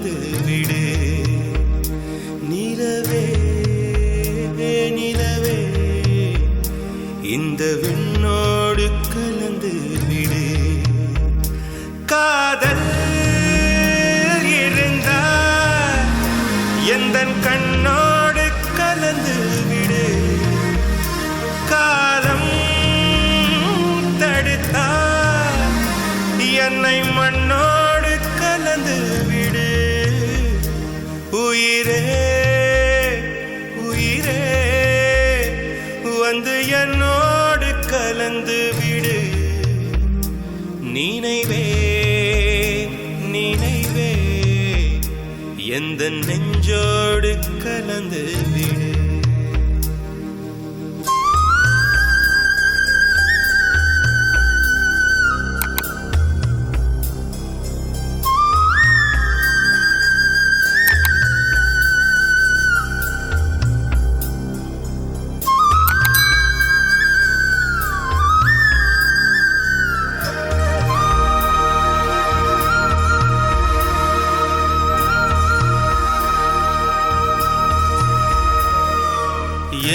கலந்து விடு. நிலவே நிலவே இந்த விண்ணோடு கலந்து விடு. காதல் இருந்தால் எந்தன் கண்ணோடு கலந்து விடு. காலம் தடுத்தால் என்னை மண்ணோடு கலந்து விடு. உயிரே உயிரே வந்து என்னோடு கலந்து விடு. நினைவே நினைவே எந்த நெஞ்சோடு கலந்து விடு.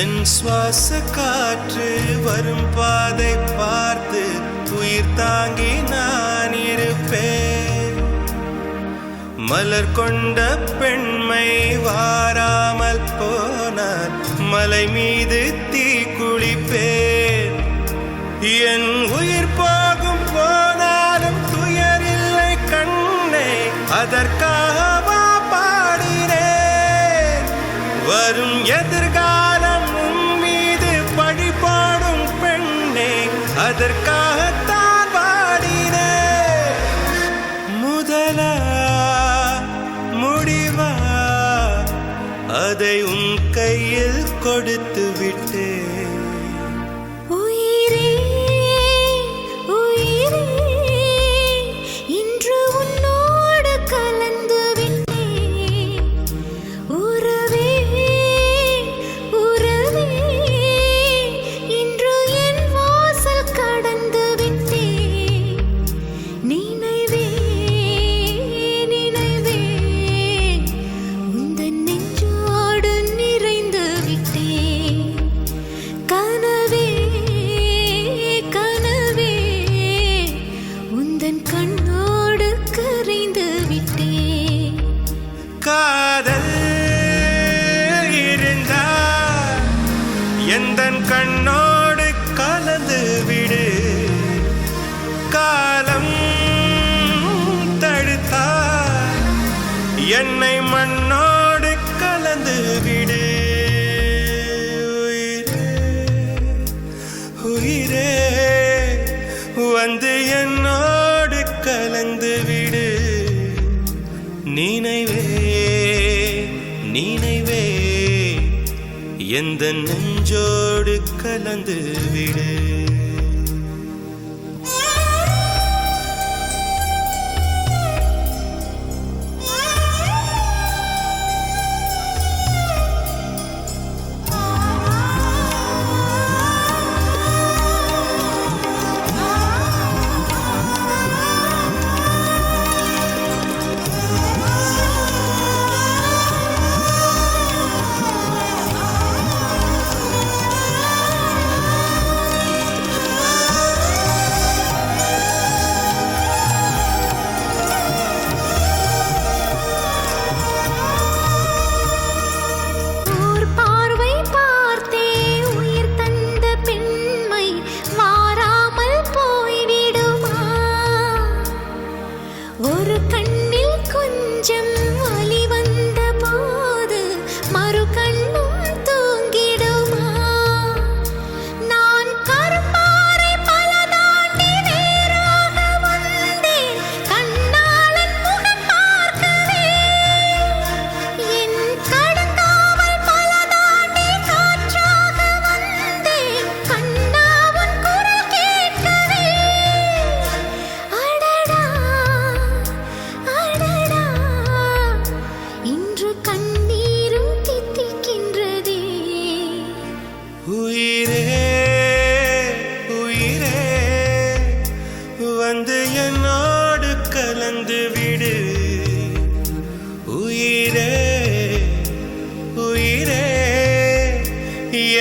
என் சுவாச காற்று வரும் பாதை பார்த்து உயிர் தாங்கி நான் இருப்பேன். மலர் கொண்ட பெண்மை வாராமல் போனால் மலை மீது தீ குளிப்பேன். என் உயிர் போகும் போனாலும் துயரில்லை கண்ணே, அதற்காகவா பாடினேன். வரும் எதிர்காலம் மீது பழி பாடும் பெண்ணே, அதற்காகத்தான் பாடினேன். முதலா முடிவா அதை உன் கையில் கொடுத்து விட்டேன். காதல் இருந்தால் எந்தன் கண்ணோடு கலந்து விடு. காலம் தடுத்தால் என்னை மண்ணோடு கலந்து விடு. உயிரே வந்து என்னோடு கலந்து விடு. நினைவே நினைவே எந்த நெஞ்சோடு கலந்து விடு.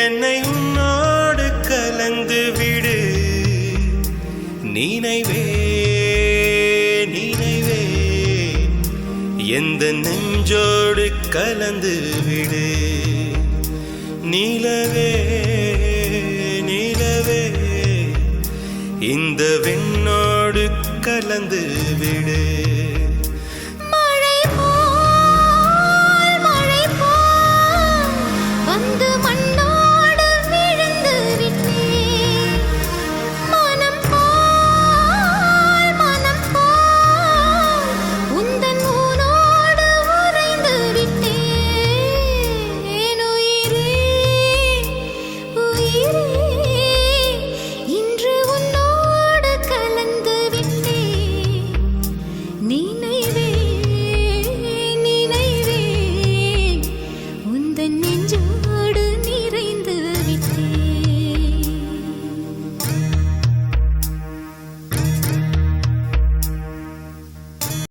என்னை உன்னோடு கலந்து விடு. நினைவே நினைவே எந்த நெஞ்சோடு கலந்து விடு. நிலவே நிலவே இந்த விண்ணோடு கலந்து விடு.